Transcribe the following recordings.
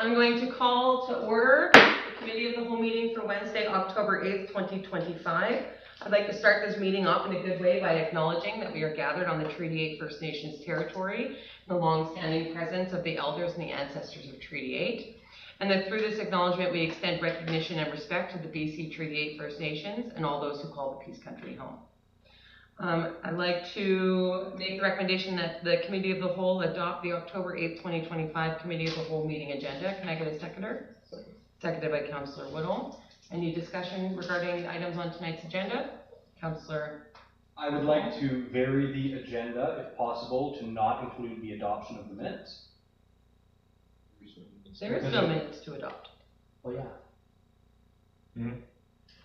I'm going to call to order the Committee of the Whole meeting for Wednesday, October 8th, 2025. I'd like to start this meeting off in a good way by acknowledging that we are gathered on the Treaty 8 First Nations territory, the long-standing presence of the elders and the ancestors of Treaty 8, and that through this acknowledgement we extend recognition and respect to the BC Treaty 8 First Nations and all those who call the Peace Country home. I'd like to make the recommendation that the Committee of the Whole adopt the October 8th, 2025 Committee of the Whole meeting agenda. Can I get a seconder? Seconded by Councillor Woodall. Any discussion regarding items on tonight's agenda? Councillor? I would like to vary the agenda, if possible, to not include the adoption of the minutes. There is no minutes to adopt. Well, yeah. Mm-hmm.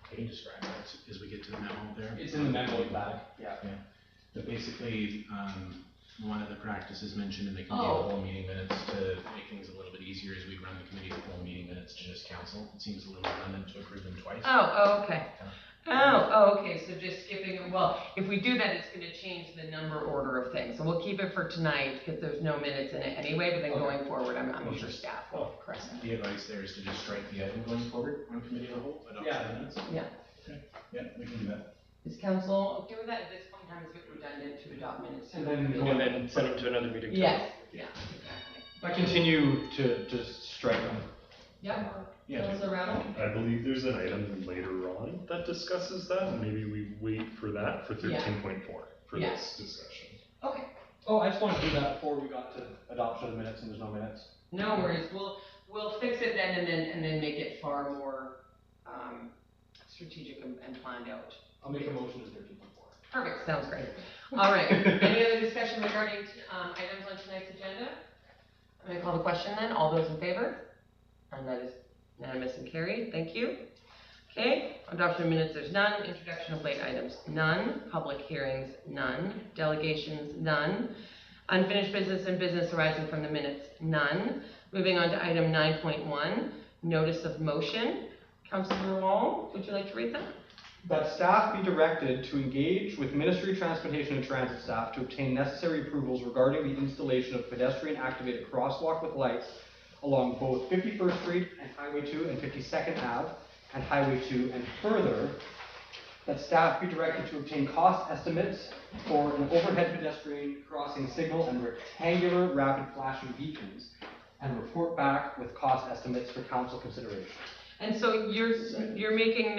Can you describe that as we get to the memo there? It's in the memo back. Yeah. But basically, one of the practices mentioned in the Committee of the Whole meeting minutes to make things a little bit easier is we run the Committee of the Whole meeting minutes to just council. It seems a little redundant to approve them twice. Okay. Okay, so just skipping, well, if we do that, it's going to change the number order of things. So we'll keep it for tonight because there's no minutes in it anyway, but then going forward, I'm sure staff will correct that. The advice there is to just strike the item going forward on Committee of the Whole, adoption of minutes. Yeah. Okay. Yeah, we can do that. Is council okay with that? At this point in time, it's a bit redundant to adopt minutes. And then send them to another meeting. Yes. Yeah, exactly. But continue to just strike them. Yeah. Yeah. Councillor Rattle? I believe there's an item later on that discusses that. Maybe we wait for that for 13.4 for this discussion. Okay. Oh, I just want to do that before we got to adoption of minutes and there's no minutes. No worries. We'll fix it then and then make it far more strategic and planned out. I'll make a motion to 13.4. Perfect. Sounds great. All right. Any other discussion regarding items on tonight's agenda? I'm going to call the question then. All those in favor? And that is unanimous and carried. Thank you. Okay. Adoption of minutes, there's none. Introduction of late items, none. Public hearings, none. Delegations, none. Unfinished business and business arising from the minutes, none. Moving on to item 9.1, notice of motion. Councillor Wall, would you like to read that? That staff be directed to engage with Ministry of Transportation and Transit staff to obtain necessary approvals regarding the installation of pedestrian activated crosswalk with lights along both 51st Street and Highway 2 and 52nd Ave and Highway 2, and further, that staff be directed to obtain cost estimates for an overhead pedestrian crossing signal and rectangular rapid flashing beacons and report back with cost estimates for council consideration. And so you're making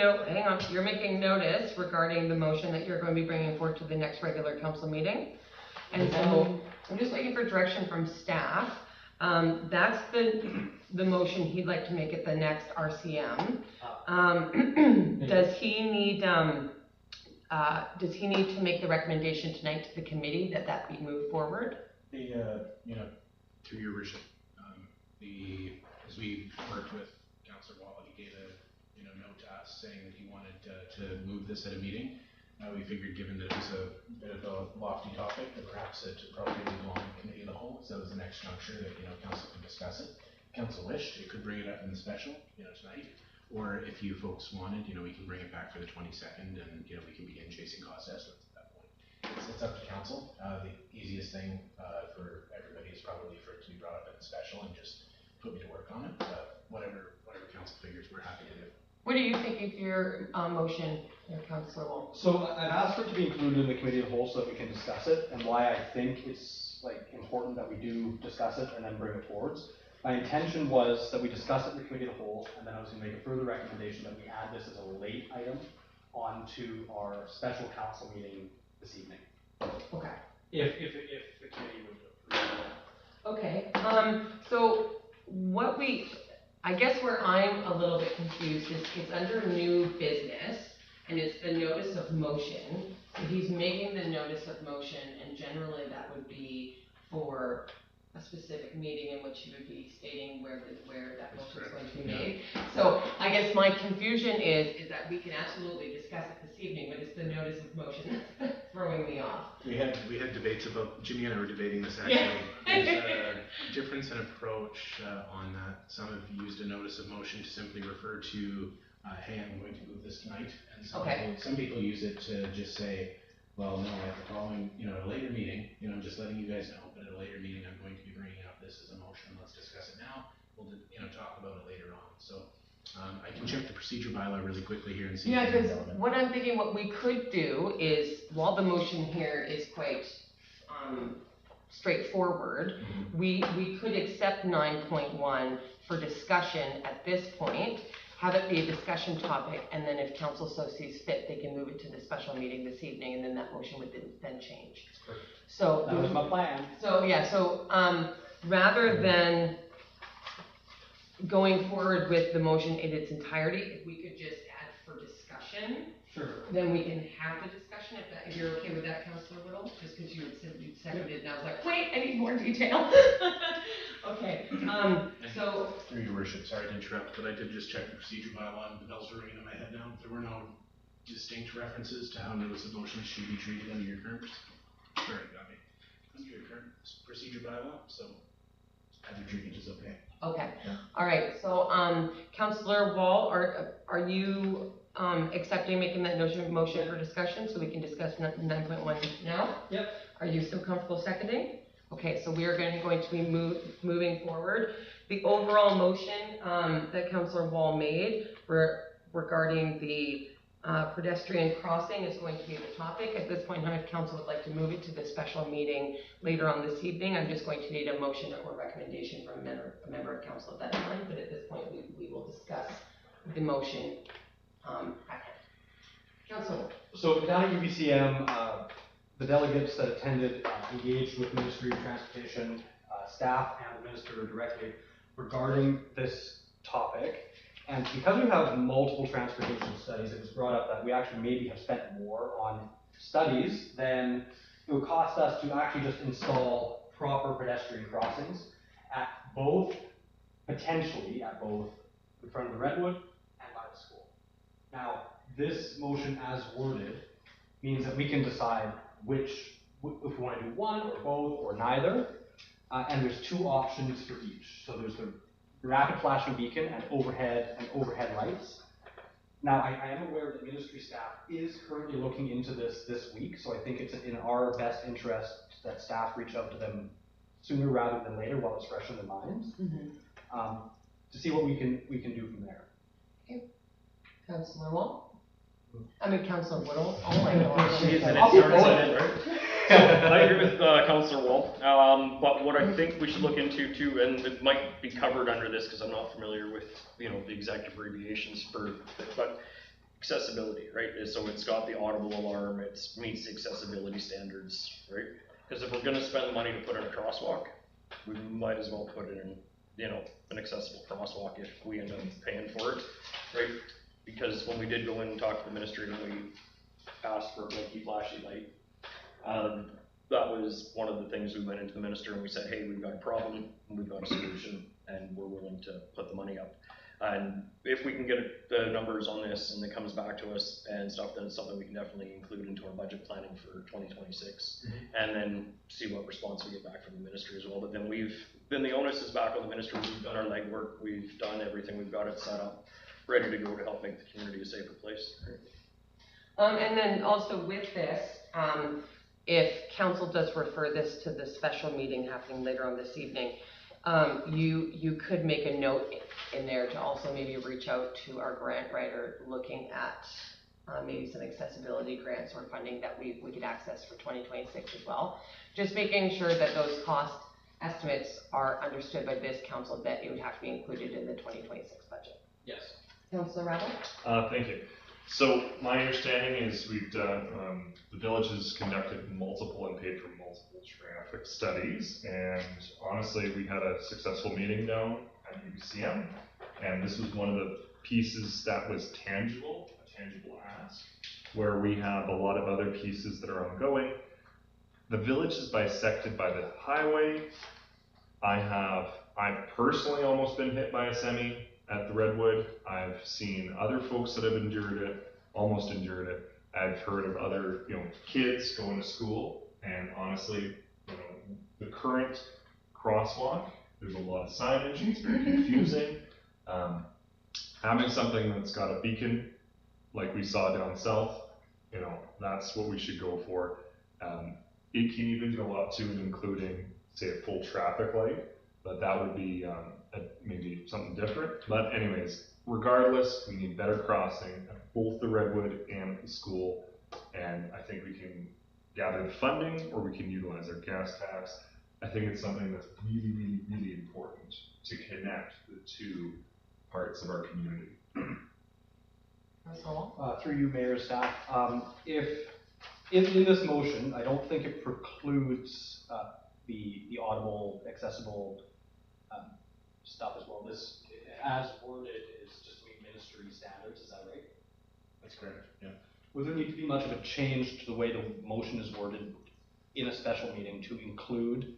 you're making notice regarding the motion that you're going to be bringing forward to the next regular council meeting. And so I'm just waiting for direction from staff. That's the motion he'd like to make at the next RCM. Does he need to make the recommendation tonight to the committee that be moved forward? Through your worship, as we worked with Councillor Wall, he gave a note to us saying that he wanted to move this at a meeting. We figured, given that it was a bit of a lofty topic, that perhaps it probably would go on the Committee of the Whole. So it was the next juncture that council could discuss it. If council wished, it could bring it up in the special, tonight. Or if you folks wanted, we can bring it back for the 22nd, and we can begin chasing cost estimates at that point. It's up to council. The easiest thing for everybody is probably for it to be brought up in the special and just put me to work on it. But whatever council figures, we're happy to do. What do you think of your motion, Councillor Wall? So I've asked for it to be included in the Committee of the Whole so that we can discuss it, and why I think it's important that we do discuss it and then bring it forwards. My intention was that we discuss it in the Committee of the Whole, and then I was going to make a further recommendation that we add this as a late item onto our special council meeting this evening. Okay. If the committee would approve that. Okay. So I guess where I'm a little bit confused is it's under new business and it's the notice of motion. So he's making the notice of motion, and generally that would be for a specific meeting in which he would be stating where that motion is going to be made. So I guess my confusion is that we can absolutely discuss it this evening, but it's the notice of motion that's throwing me off. We had debates about, Jimmy and I were debating this actually. There's a difference in approach on that. Some have used a notice of motion to simply refer to, hey, I'm going to move this tonight. And some people use it to just say, well, no, at the following, at a later meeting, I'm just letting you guys know, but at a later meeting, I'm going to be bringing up this as a motion. Let's discuss it now. We'll, to I can check the procedure bylaw really quickly here and see. Yeah, if it's because relevant. what I'm thinking, what we could do is, while the motion here is quite, straightforward, we could accept 9.1 for discussion at this point, have it be a discussion topic, and then if council so sees fit, they can move it to the special meeting this evening, and then that motion would then change. So. That was my plan. So, yeah, so, rather than going forward with the motion in its entirety, if we could just add for discussion, Sure. then we can have the discussion, if you're okay with that, Councillor Whittle, just because you had said you seconded, and I was like, wait, I need more detail. Okay, so, Through your worship, sorry to interrupt, but I did just check the procedure bylaw and the bells were ringing in my head now. There were no distinct references to how notice of motions should be treated under your current, under your current procedure bylaw, so as you're treating is okay. okay, Yeah. all right, so, Councillor Wall, are you, accepting making that motion for discussion, so we can discuss 9.1 now? Yep. Are you still comfortable seconding? Okay, so we are going to be moving forward. The overall motion that Councillor Wall made regarding the pedestrian crossing is going to be the topic. At this point in time, if council would like to move it to the special meeting later on this evening, I'm just going to need a motion or recommendation from a member of council of that time, but at this point, we will discuss the motion at hand. Councillor. So down at UBCM, the delegates that attended engaged with Ministry of Transportation staff and the minister directly regarding this topic. And because we have multiple transportation studies, it was brought up that we actually maybe have spent more on studies than it would cost us to actually just install proper pedestrian crossings at both, potentially at both in front of the Redwood and by the school. Now, this motion as worded means that we can decide which, if we want to do one or both or neither, and there's two options for each. So there's the rapid flashing beacon and overhead lights. Now, I am aware that ministry staff is currently looking into this week, so I think it's in our best interest that staff reach out to them sooner rather than later while it's fresh in their minds, to see what we can do from there. Okay. Councillor Wall? I mean, Councillor Whittle. Oh my gosh. Jeez, and I'll it be starts again, right? So, I agree with Councillor Wall, but what I think we should look into too, and it might be covered under this because I'm not familiar with, you know, the exact abbreviations for, but accessibility, right? So it's got the audible alarm, it meets the accessibility standards, right? Because if we're gonna spend the money to put in a crosswalk, we might as well put it in, you know, an accessible crosswalk if we end up paying for it, right? Because when we did go in and talk to the ministry and we asked for a blinky flashy light, that was one of the things we went into the minister and we said, hey, we've got a problem, and we've got a solution, and we're willing to put the money up. And if we can get the numbers on this and it comes back to us and stuff, then it's something we can definitely include into our budget planning for 2026, and then see what response we get back from the ministry as well. But then the onus is back on the ministry. We've done our legwork, we've done everything, we've got it set up, ready to go to help make the community a safer place. And then also with this, if council does refer this to the special meeting happening later on this evening, you could make a note in there to also maybe reach out to our grant writer looking at maybe some accessibility grants or funding that we could access for 2026 as well. Just making sure that those cost estimates are understood by this council, that it would have to be included in the 2026 budget. Yes. Councillor Rattle? Thank you. So my understanding is we've done, the village has conducted multiple and paid for multiple traffic studies, and honestly, we had a successful meeting down at UBCM, and this was one of the pieces that was tangible, a tangible ask, where we have a lot of other pieces that are ongoing. The village is bisected by the highway. I've personally almost been hit by a semi at the Redwood. I've seen other folks that have endured it, almost endured it. I've heard of other, kids going to school, and honestly, the current crosswalk, there's a lot of signage, it's very confusing. Having something that's got a beacon, like we saw down south, that's what we should go for. It can even go up to and including, say, a full traffic light, but that would be maybe something different. But anyways, regardless, we need better crossing at both the Redwood and the school. And I think we can gather the funding, or we can utilize our gas tax. I think it's something that's really, really, really important to connect the two parts of our community. Councillor Wall? Through you, Mayor, staff, if, in this motion, I don't think it precludes, the audible, accessible, stuff as well. This, as worded, is just meet ministry standards, is that right? That's correct, yeah. Would there need to be much of a change to the way the motion is worded in a special meeting to include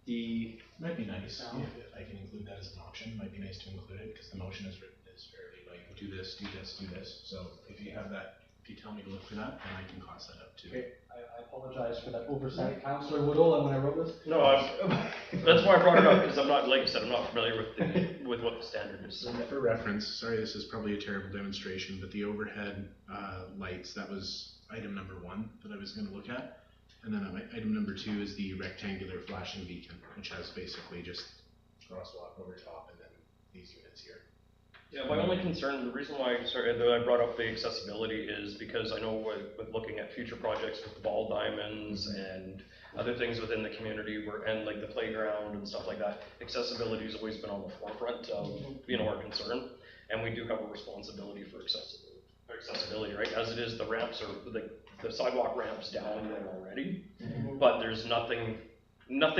the, Might be nice, if I can include that as an option, might be nice to include it, because the motion is written as fairly like, do this, do this, do this. So if you have that, if you tell me to look for that, then I can cross that up too. okay, I apologize for that oversight, Councillor Woodall, when I wrote this. No, that's why I brought it up, because I'm not, like I said, I'm not familiar with what the standard is. So for reference, sorry, this is probably a terrible demonstration, but the overhead lights, that was item number 1 that I was going to look at. And then item number 2 is the rectangular flashing beacon, which has basically just crosswalk over top and then these units here. Yeah, my only concern, the reason why that I brought up the accessibility is because I know with looking at future projects with the ball diamonds and other things within the community and like the playground and stuff like that, accessibility has always been on the forefront of, our concern. And we do have a responsibility for accessibility, right? As it is, the ramps are, the sidewalk ramps down there already, but there's nothing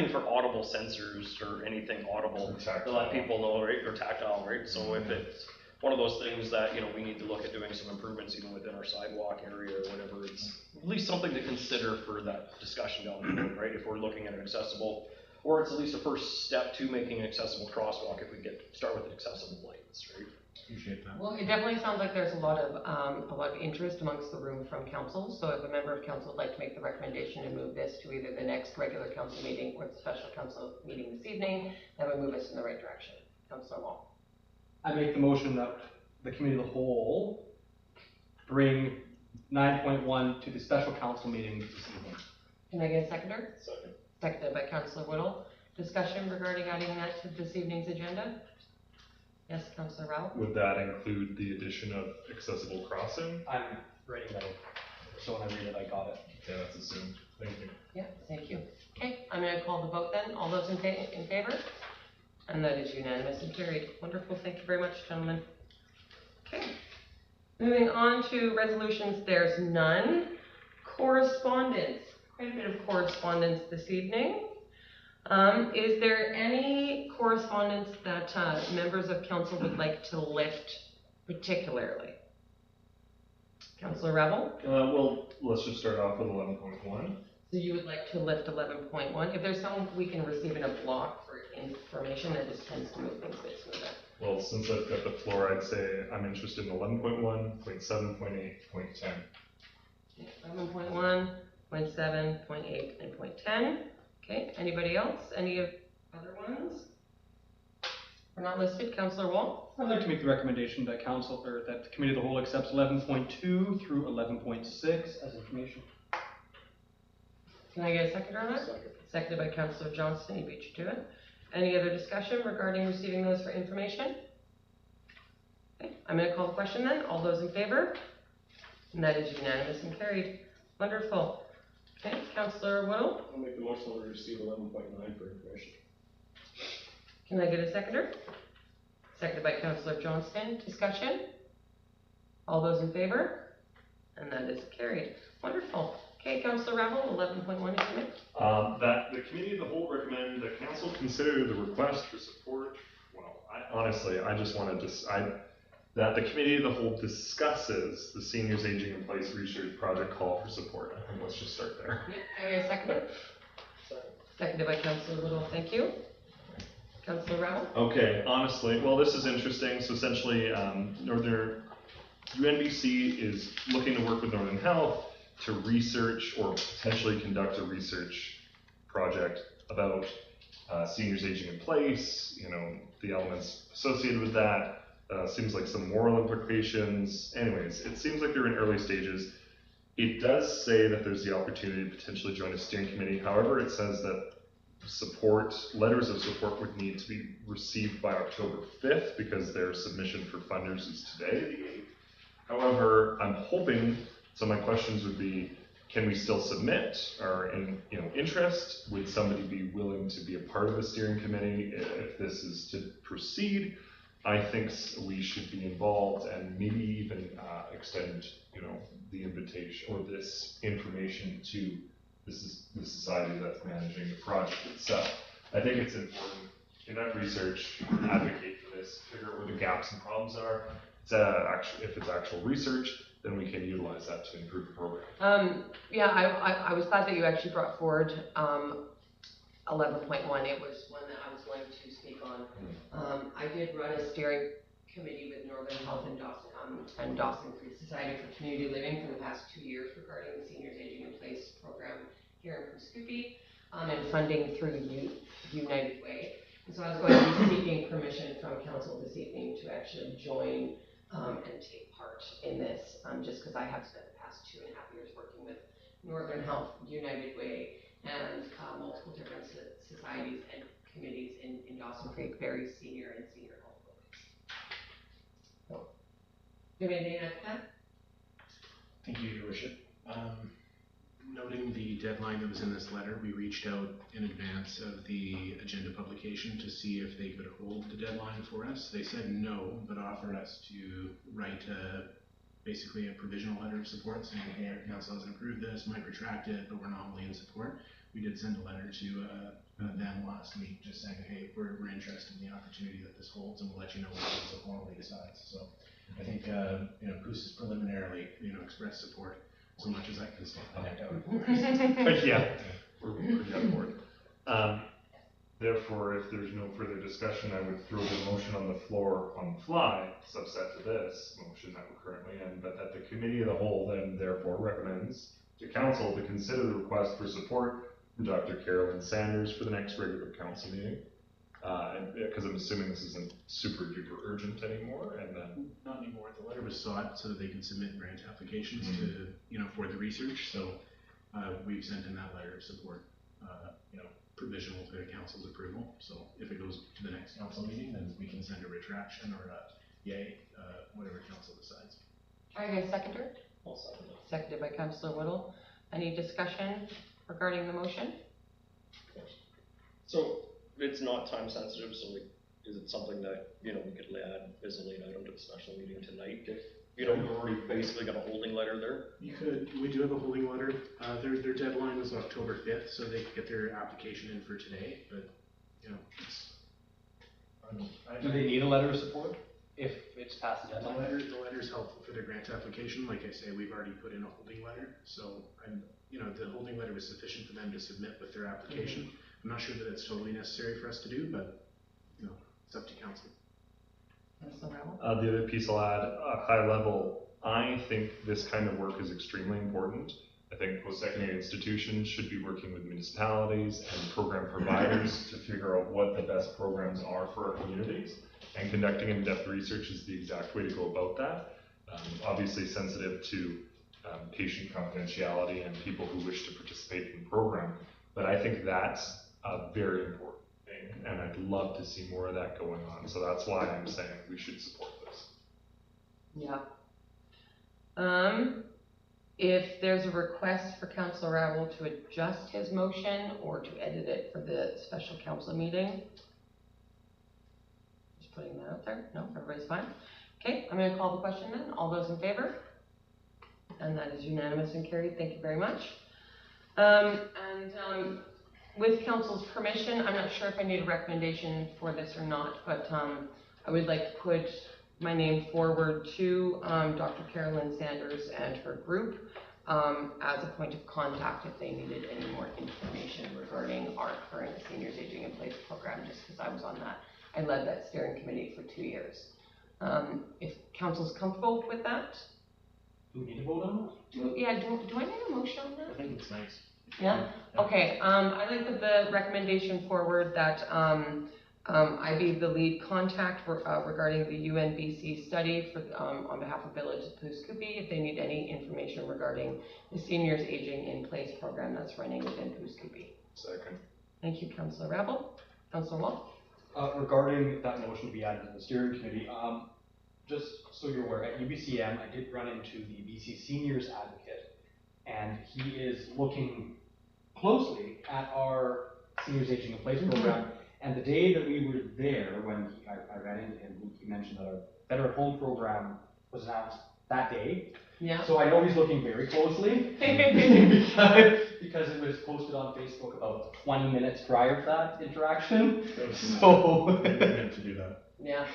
for audible sensors or anything audible to let people know, right, or tactile, right? So if it's one of those things that, we need to look at doing some improvements even within our sidewalk area or whatever, it's at least something to consider for that discussion down the road, right? If we're looking at an accessible, or it's at least a first step to making an accessible crosswalk if we start with accessible lights, right? Appreciate that. Well, it definitely sounds like there's a lot of interest amongst the room from council. So if a member of council would like to make the recommendation and move this to either the next regular council meeting or the special council meeting this evening, that would move us in the right direction. Councillor Wall. I make the motion that the committee of the whole bring 9.1 to the special council meeting this evening. Can I get a seconder? Second. Seconded by Councillor Woodall. Discussion regarding adding that to this evening's agenda? Yes, Councillor Rao? Would that include the addition of accessible crossing? I'm writing that over, so when I read it, I got it. Yeah, that's assumed. Thank you. Yeah, thank you. Okay, I'm going to call the vote then. All those in favor? And that is unanimous and carried. Wonderful, thank you very much, gentlemen. Okay, moving on to resolutions, there's none. Correspondence, quite a bit of correspondence this evening. Is there any correspondence that members of council would like to lift particularly? Councillor Rebel? Well, let's just start off with 11.1. So you would like to lift 11.1? If there's some we can receive in a block for information, that just tends to move things a bit smoother. Well, since I've got the floor, I'd say I'm interested in 11.1, 0.7, 0.8, 0.10. 11.1, 0.7, 0.8, and 0.10. Okay, anybody else? Any of other ones? We're not listed. Councillor Wall? I'd like to make the recommendation that that the committee of the whole accepts 11.2 through 11.6 as information. Can I get a second on that? Second. Seconded by Councillor Johnston. He beat you to it. Any other discussion regarding receiving those for information? Okay, I'm going to call the question then. All those in favor? And that is unanimous and carried. Wonderful. Okay, Councillor Woodall? I'll make the motion to receive 11.9 for information. Can I get a seconder? Seconded by Councillor Johnston. Discussion? All those in favor? And that is carried. Wonderful. Okay, Councillor Rebel, 11.1 is unit. That the committee of the whole recommend that council consider the request for support. Well, I just want to that the committee of the whole discusses the seniors aging in place research project call for support. I think let's just start there. Can I get a seconder? Seconded by Councillor Woodall. Thank you. Councillor Rebel? Okay, honestly, well, this is interesting. So essentially, UNBC is looking to work with Northern Health to research or potentially conduct a research project about seniors aging in place, the elements associated with that. Seems like some moral implications. Anyways, it seems like they're in early stages. It does say that there's the opportunity to potentially join a steering committee. However, it says that letters of support would need to be received by October 5th because their submission for funders is today, the 8th. However, I'm hoping, so my questions would be, can we still submit our interest? Would somebody be willing to be a part of the steering committee if this is to proceed? I think we should be involved and maybe even extend, the invitation or this information to the society that's managing the project itself. I think it's important in that research, advocate for this, figure out where the gaps and problems are. If it's actual research, then we can utilize that to improve the program. Yeah, I was glad that you actually brought forward 11.1. It was one that I was going to speak on. I did run a steering committee with Northern Health and Dawson Creek Society for Community Living for the past 2 years regarding the Seniors Aging in Place program here in Pooskoopi, and funding through United Way. And so I was going to be seeking permission from council this evening to actually join and take part in this, just because I have spent the past 2.5 years working with Northern Health, United Way, and multiple different societies and committees in Dawson Creek, very senior and senior health focused. So, do you have anything to add? Thank you, Your Worship. Noting the deadline that was in this letter, we reached out in advance of the agenda publication to see if they could hold the deadline for us. They said no, but offered us to write basically a provisional letter of support saying, hey, our council hasn't approved this, might retract it, but we're nominally in support. We did send a letter to them last week just saying, hey, we're interested in the opportunity that this holds, and we'll let you know when council formally decides. So I think, Poos has preliminarily, expressed support. So much as I can stick my neck out. But yeah, we're pretty on board. Therefore, if there's no further discussion, I would throw the motion on the floor on the fly, subset to this motion that we're currently in, but that the committee of the whole then therefore recommends to council to consider the request for support from Dr. Carolyn Sanders for the next regular council meeting. Because I'm assuming this isn't super duper urgent anymore, and then not anymore. The letter was sought so that they can submit grant applications to, for the research. So we've sent in that letter of support, provisional to the council's approval. So if it goes to the next council meeting, then we can send a retraction or a yay, whatever council decides. Are you guys seconder? I'll second it. Seconded by Councillor Whittle. Any discussion regarding the motion? So it's not time sensitive, so is it something that, we could add as a late item to the special meeting tonight if, we've already basically got a holding letter there? You could, we do have a holding letter. Their deadline was October 5th, so they could get their application in for today, but, Do they need a letter of support if it's past the deadline? The letter's helpful for their grant application. Like I say, we've already put in a holding letter, so the holding letter was sufficient for them to submit with their application. I'm not sure that it's totally necessary for us to do, but it's up to council. the other piece I'll add, high level, I think this kind of work is extremely important. I think post-secondary institutions should be working with municipalities and program providers to figure out what the best programs are for our communities. And conducting in-depth research is the exact way to go about that. Obviously sensitive to patient confidentiality and people who wish to participate in the program. But I think that's a very important thing, and I'd love to see more of that going on. So that's why I'm saying we should support this. Yeah. If there's a request for Councillor Raoul to adjust his motion or to edit it for the special council meeting. Just putting that out there. No, everybody's fine. Okay, I'm going to call the question then. All those in favor? And that is unanimous and carried. Thank you very much. With council's permission, I'm not sure if I need a recommendation for this or not, but I would like to put my name forward to Dr. Carolyn Sanders and her group as a point of contact if they needed any more information regarding our current Seniors Aging in Place program, just because I was on that. I led that steering committee for 2 years. If council's comfortable with that? Do we need to vote on that? Do I need a motion on that? I think it's nice. Yeah? Okay, I'd like to put the recommendation forward that I be the lead contact regarding the UNBC study for, on behalf of Village of Pooskoopi if they need any information regarding the Seniors Aging in Place program that's running within Pooskoopi. Second. Thank you, Councillor Rabble. Councillor Wall? Regarding that motion to be added to the steering committee, just so you're aware, at UBCM, I did run into the BC Seniors Advocate, and he is looking closely at our Seniors Aging in Place program. And the day that we were there, when I ran into him, he mentioned that our Better at Home program was announced that day. Yeah. So I know he's looking very closely because it was posted on Facebook about 20 minutes prior to that interaction. So I meant to do that. Yeah.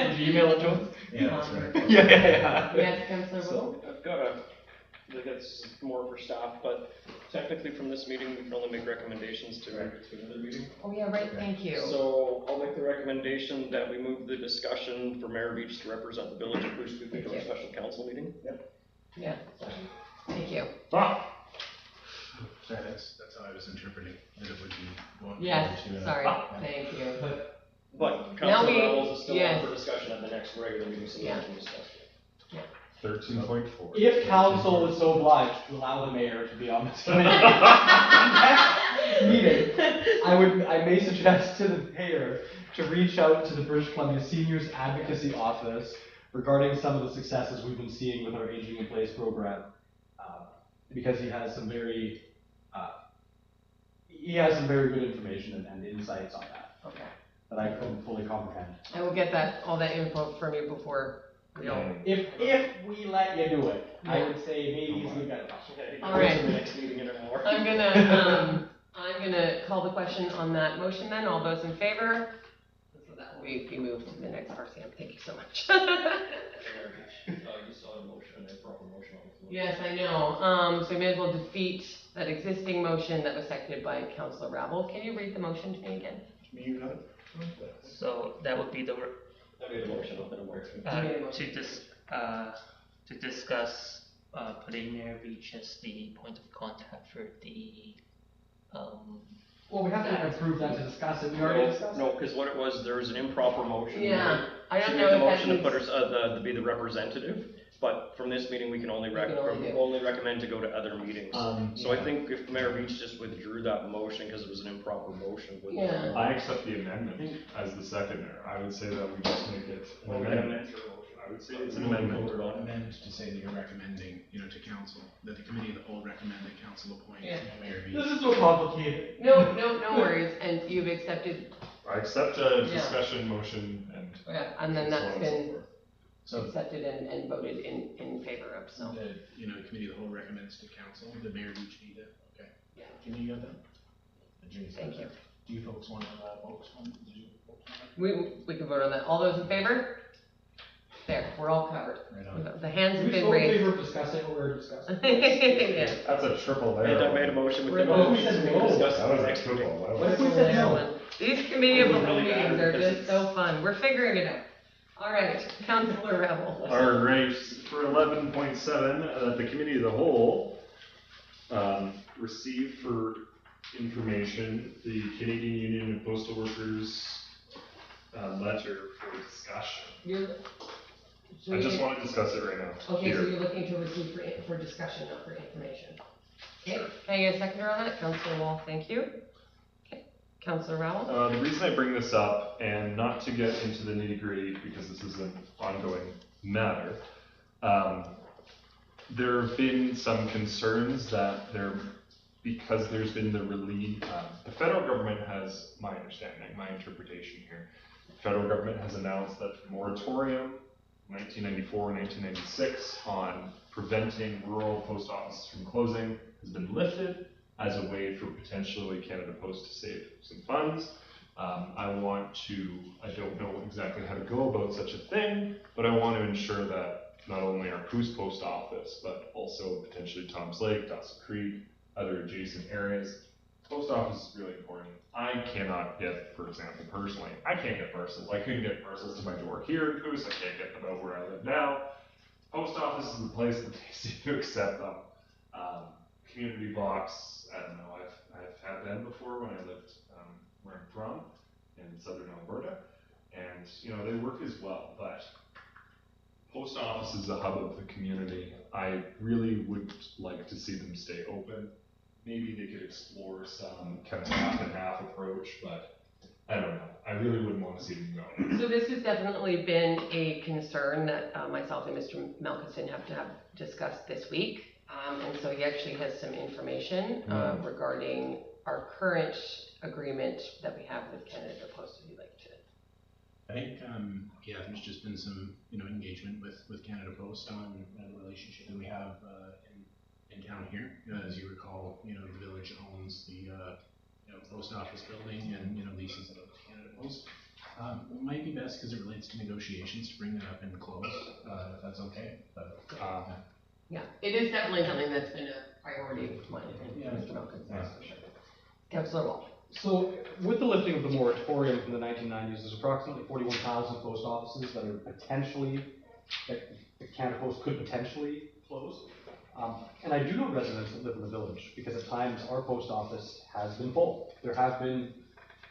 did you email it to him? Yeah, that's right. Yeah. Yes, Councillor Wall? So I've got I think that's more for staff, but technically from this meeting, we can only make recommendations to another meeting. Oh, yeah, right, thank you. So I'll make the recommendation that we move the discussion for Mayor Beach to represent the village of Goose Creek to our special council meeting. Yeah, thank you. Sorry, that's how I was interpreting that it would be going Yes, forward to, sorry, yeah. thank you. But Now Council we- Rebels is still yes. on for discussion at the next regular meeting, so we Yeah. can discuss it. 13.4. If council is so obliged to allow the mayor to be on this committee meeting, I may suggest to the mayor to reach out to the British Columbia Seniors Advocacy Office regarding some of the successes we've been seeing with our Aging in Place program, because he has some very good information and insights on that Okay. that I couldn't fully comprehend. I will get all that info from you before we don't. If we let you do it, I would say maybe he's good enough. All right. The next meeting in an hour. I'm gonna call the question on that motion then. All those in favor? So that will be moved to the next RCM. Thank you so much. You saw a motion, a proper motion on the floor. Yes, I know. So we may as well defeat that existing motion that was seconded by Councillor Rabble. Can you read the motion to me again? You got it? So that would be the, I made a motion, I'll let it work. to discuss, putting Mayor Beach as the point of contact for the, Well, we have to approve that to discuss it. We already discussed it. No, because what it was, there was an improper motion. Yeah, I She don't made know the if that motion to needs. put her, to be the representative, but from this meeting, we can only only do. recommend to go to other meetings. So I think if Mayor Beach just withdrew that motion because it was an improper motion. Yeah. I accept the amendment as the seconder. I would say that we just make it an amendment. I would say it's an amendment. Amend to say that you're recommending, to council, that the committee of the whole recommend that council appoint Yeah. Mayor Beach. This is so complicated. No worries. And you've accepted, I accept a discussion motion and then that's so on and so been forth. So accepted and voted in favor of, so. the, committee of the whole recommends to council, the Mayor Beach need to, okay. Yeah. Ginny, you got that? Ginny, Thank you. Do you folks want to, vote on, did you vote on We can vote on that. All those in favor? There, we're all covered. that? Right on. The hands have We been still in raised. favor of discussing what we're discussing. Yeah. That's a triple I layer. made a motion with We're the both- we said no. discuss That was the a next meeting. triple. That What was- if we said no? These committee of the whole Really bad meetings are because just so fun. We're figuring it out. All right, Councillor Rebel. All right, for 11.7, that the committee of the whole receive for information the Canadian Union of Postal Workers letter for discussion. I just want to discuss it right now. Okay, so Here. you're looking to receive for discussion, not for information. Okay, can I get a seconder on that? Councillor Wall, thank you. Okay, Councillor Rebel. The reason I bring this up, and not to get into the nitty gritty because this is an ongoing matter, there have been some concerns that because there's been the release, the federal government has, my understanding, my interpretation here, the federal government has announced that the moratorium 1994 and 1996 on preventing rural post offices from closing has been lifted as a way for potentially Canada Post to save some funds. I don't know exactly how to go about such a thing, but I want to ensure that not only our Coos Post Office, but also potentially Tom's Lake, Dawson Creek, other adjacent areas. Post office is really important. I cannot get, for example, personally, I can't get parcels. I couldn't get parcels to my door here in Coos. I can't get them out where I live now. Post office is the place that they seem to accept them. Community box, I don't know, I've had them before when I lived where I'm from in southern Alberta, and they work as well, but post office is the hub of the community. I really would like to see them stay open maybe they could explore some kind of half and half approach, but I don't know. I really wouldn't want to see them go. So this has definitely been a concern that myself and Mr. Melkison have discussed this week. And so he actually has some information regarding our current agreement that we have with Canada Post, if you'd like to. I think, there's just been some, engagement with Canada Post on the relationship that we have in town here. As you recall, the village owns the post office building and, leases it out to Canada Post. It might be best because it relates to negotiations to bring that up in close, if that's okay. But, Yeah, it is definitely something that's been a priority of mine and Mr. Melkison, that's for sure. Councillor Wall. So, with the lifting of the moratorium from the 1990s, there's approximately 41,000 post offices that are potentially, that the Canada Post could potentially close. And I do know residents that live in the village, because at times our post office has been full. There have been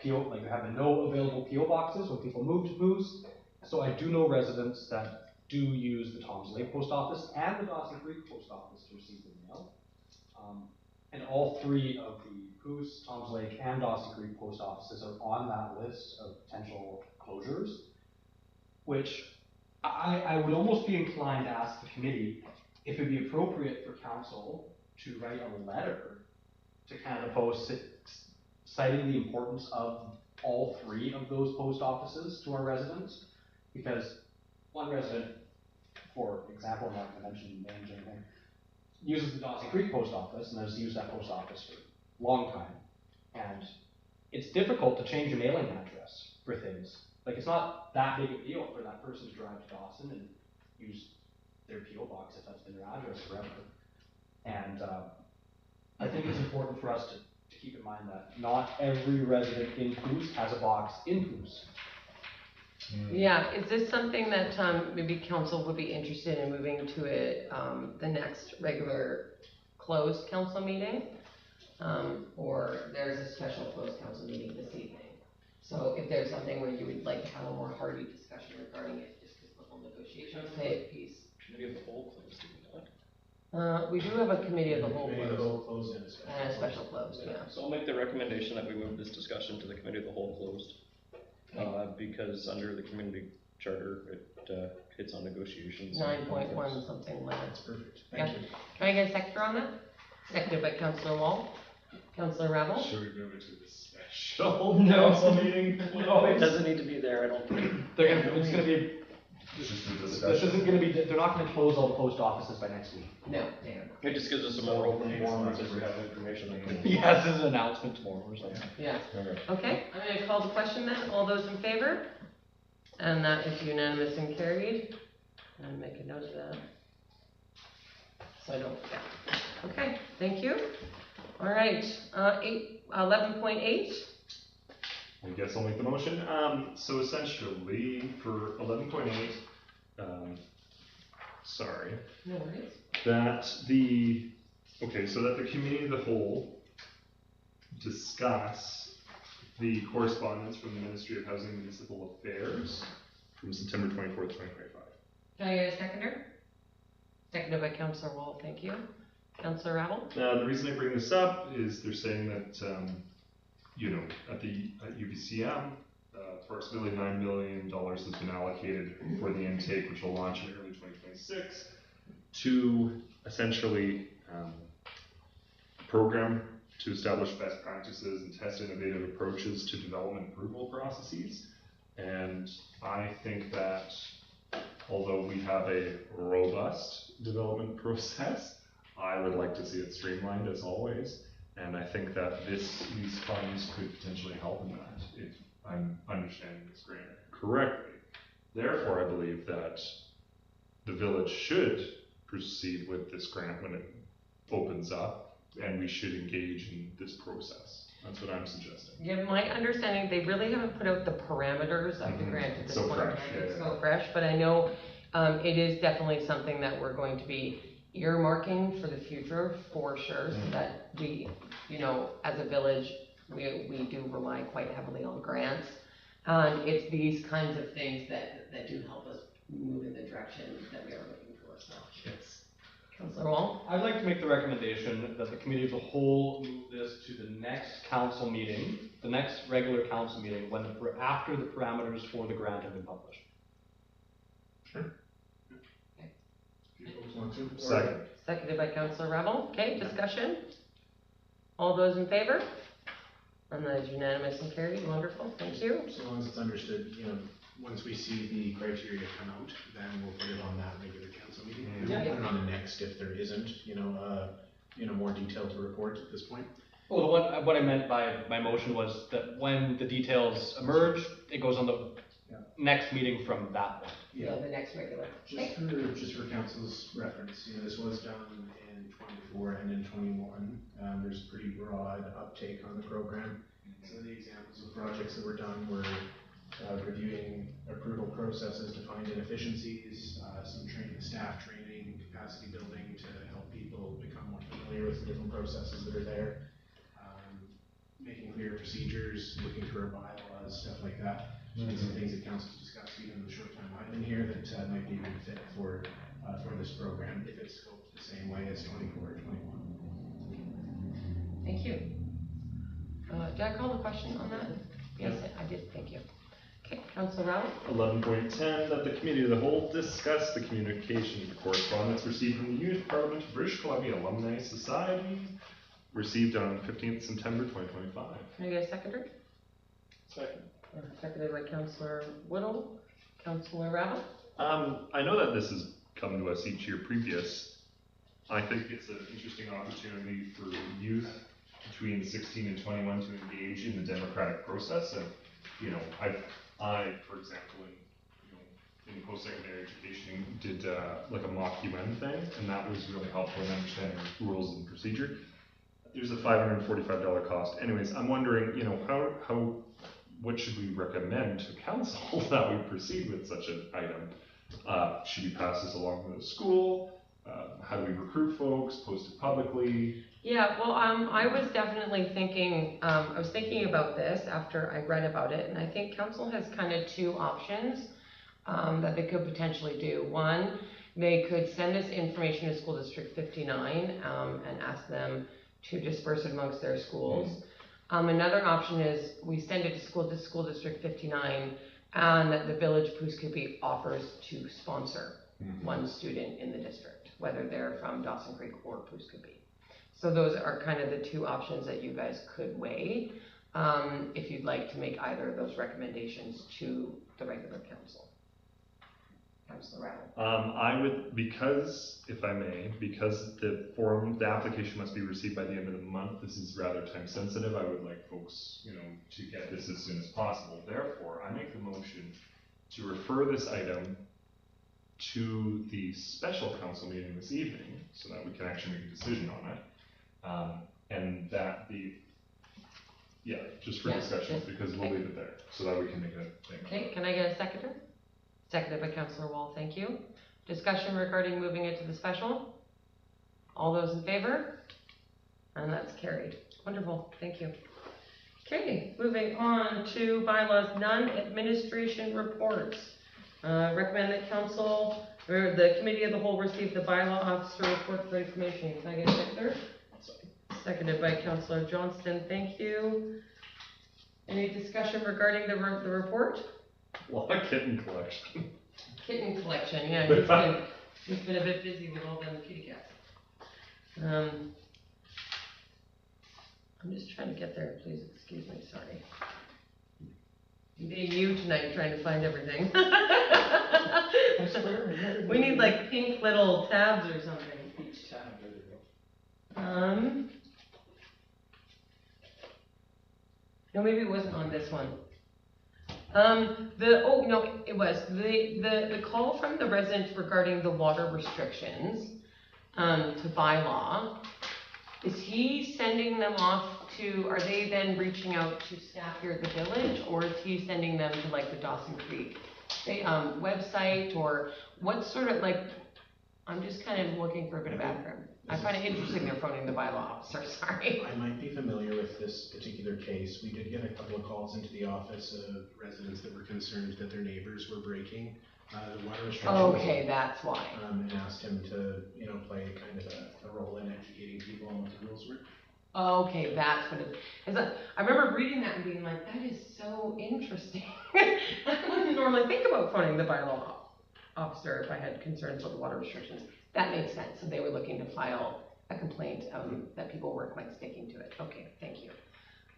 there have been no available PO boxes when people move to Moose. So I do know residents that do use the Toms Lake Post Office and the Dawson Creek Post Office to receive the mail. And all three of the Moose, Toms Lake, and Dawson Creek Post Offices are on that list of potential closures, which I would almost be inclined to ask the committee if it'd be appropriate for council to write a letter to Canada Post citing the importance of all three of those post offices to our residents, because one resident, for example, I'm not going to mention names or anything, uses the Dawson Creek Post Office and has used that post office for a long time, and it's difficult to change a mailing address for things. Like, it's not that big a deal for that person to drive to Dawson and use their PO box if that's been their address forever. And I think it's important for us to keep in mind that not every resident in Coos has a box in Coos. Yeah, is this something that maybe council would be interested in moving to the next regular closed council meeting? Or there's a special closed council meeting this evening. So if there's something where you would like to have a more hearty discussion regarding it, just because the whole negotiation piece. Committee of the whole closed, do we not? We do have a committee of the whole Committee of the closed. whole closed And a special closed, yeah. So I'll make the recommendation that we move this discussion to the committee of the whole closed. Because under the community charter, it hits on negotiations. 9.1 something like that. That's perfect. Yeah. Thank you. Can I get a seconder on that? Seconded by Councillor Wall. Councillor Rebel? Should we move it to the special council meeting? No, it doesn't need to be there, I don't think. It's gonna be, Just a this discussion. isn't gonna be, they're not gonna close all the post offices by next week. No, they are not. It just gives us a more open forum if we have information. Yes, this is an announcement tomorrow or something. Yeah. Okay. Okay, I'm gonna call the question then. All those in favor? And that is unanimous and carried. I'm gonna make a note of that. So I don't forget. Okay, thank you. All right, 11.8. I guess I'll make the motion. So essentially, for 11.8, sorry, No worries. that the committee of the whole discuss the correspondence from the Ministry of Housing and Municipal Affairs from September 24th, 2025. Can I get a seconder? Seconded by Councillor Wall, thank you. Councillor Rabble? The reason I bring this up is they're saying that, at UBCM, approximately $9 million has been allocated for the intake, which will launch in early 2026, to essentially program to establish best practices and test innovative approaches to development approval processes. And I think that although we have a robust development process, I would like to see it streamlined as always. And I think that these funds could potentially help in that, if I'm understanding this grant correctly. Therefore, I believe that the village should proceed with this grant when it opens up, and we should engage in this process. That's what I'm suggesting. Yeah, my understanding, they really haven't put out the parameters of the grant at this So point in fresh, time. yeah, It's yeah. so fresh, but I know it is definitely something that we're going to be earmarking for the future for sure, so that we, as a village, we do rely quite heavily on grants. And it's these kinds of things that do help us move in the direction that we are looking for, so. Yes. Councillor Wall? I'd like to make the recommendation that the committee of the whole move this to the next council meeting, the next regular council meeting, when after the parameters for the grant have been published. If you folks want to. Second. Seconded by Councillor Rebel. Okay, discussion? All those in favor? And that is unanimous and carried. Wonderful, thank you. So long as it's understood, once we see the criteria come out, then we'll put it on that regular council meeting. And we'll put it on the next if there isn't, more detail to report at this point. Well, what I meant by my motion was that when the details emerge, it goes on the next meeting from that point. Yeah, the next regular. Just for council's reference, this was done in 24 and in 21. There's pretty broad uptake on the program. Some of the examples of projects that were done were reviewing approval processes to find inefficiencies, some staff training, capacity building to help people become more familiar with the different processes that are there, making clear procedures, looking through our bylaws, stuff like that. And some things that council's discussed even in the short time I've been here that might be a good fit for this program if it's scoped the same way as 24 or 21. Thank you. Did I call the question on that? Yes, I did, thank you. Okay, Councillor Rowell? 11.10, that the committee of the whole discuss the communication correspondence received from the Youth Parliament of British Columbia Alumni Society, received on 15th September 2025. Can I get a seconder? Second. Seconded by Councillor Whittle. Councillor Rowell? I know that this has come to us each year previous. I think it's an interesting opportunity for youth between 16 and 21 to engage in the democratic process. And, I, for example, in post-secondary education, did like a mock UN thing, and that was really helpful in understanding rules and procedure. There's a $545 cost. Anyways, I'm wondering, what should we recommend to council that we proceed with such an item? Should we pass this along to the school? How do we recruit folks? Post it publicly? Yeah, well, I was definitely thinking, I was thinking about this after I read about it, and I think council has kind of two options that they could potentially do. One, they could send this information to School District 59 and ask them to disperse it amongst their schools. Another option is we send it to School District 59 and the Village Pouce Coupe offers to sponsor one student in the district, whether they're from Dawson Creek or Pouce Coupe. So those are kind of the two options that you guys could weigh if you'd like to make either of those recommendations to the regular council. Councillor Rattle. I would, because the application must be received by the end of the month. This is rather time sensitive. I would like folks, to get this as soon as possible. Therefore, I make the motion to refer this item to the special council meeting this evening so that we can actually make a decision on it. And that just for discussion, because we'll leave it there so that we can make a thing. Okay, can I get a seconder? Seconded by Councillor Wall, thank you. Discussion regarding moving it to the special? All those in favor? And that's carried. Wonderful, thank you. Okay, moving on to bylaws, non-administration reports. Recommend that council, or the committee of the whole receive the bylaw officer report for information. Can I get a seconder? Seconded by Councillor Johnston, thank you. Any discussion regarding the report? Well, a kitten collection. Kitten collection, yeah, he's been a bit busy with all them kitty cats. I'm just trying to get there, please excuse me, sorry. I'm being you tonight, trying to find everything. We need like pink little tabs or something. Each tab, there you go. No, maybe it wasn't on this one. It was the call from the residents regarding the water restrictions to bylaw. Is he sending them off to? Are they then reaching out to staff here at the village, or is he sending them to like the Dawson Creek website, or what sort of like? I'm just kind of looking for a bit of background. I find it interesting they're phoning the bylaw officer, sorry. I might be familiar with this particular case. We did get a couple of calls into the office of residents that were concerned that their neighbors were breaking the water restrictions. Okay, that's why. And asked him to, play kind of a role in educating people on what the rules were. Okay, that's what it is. I remember reading that and being like, that is so interesting. I wouldn't normally think about phoning the bylaw officer if I had concerns about the water restrictions. That makes sense. So they were looking to file a complaint that people weren't quite sticking to it. Okay, thank you.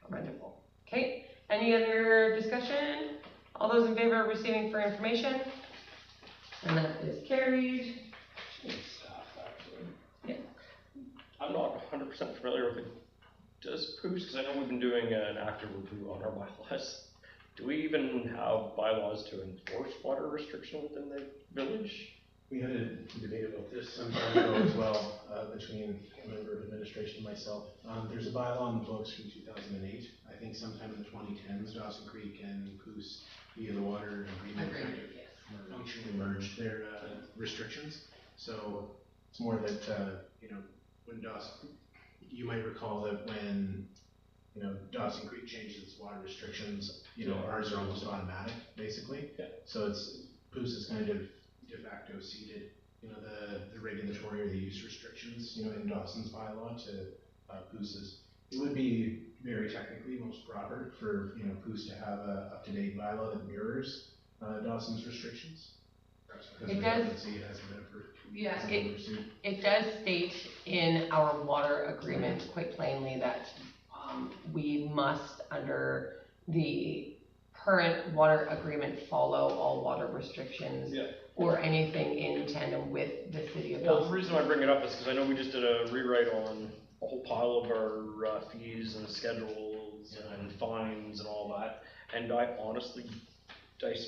Wonderful. Okay, any other discussion? All those in favor of receiving for information? And that is carried. I'm not 100% familiar with it. Does POOS, because I know we've been doing an active review on our bylaws. Do we even have bylaws to enforce water restriction within the village? We had a debate about this some time ago as well, between a member of administration and myself. There's a bylaw on the books from 2008. I think sometime in the 2010s, Dawson Creek and Poos, via the water agreement, kind of functionally merged their restrictions. So it's more that, when Dawson, you might recall that when, Dawson Creek changed its water restrictions, ours are almost automatic, basically. Yeah. So Poos is kind of de facto ceded, the regulatory or the use restrictions, in Dawson's bylaw to Poos's. It would be very technically most proper for, Poos to have a up-to-date bylaw that mirrors Dawson's restrictions. Because It we does. don't see it hasn't been approved. Yeah, Hasn't been pursued. it does state in our water agreement quite plainly that we must, under the current water agreement, follow all water restrictions Yeah. or anything in tandem with the city of Well, the Dawson. reason I bring it up is because I know we just did a rewrite on a whole pile of our fees and schedules and fines and all that. And I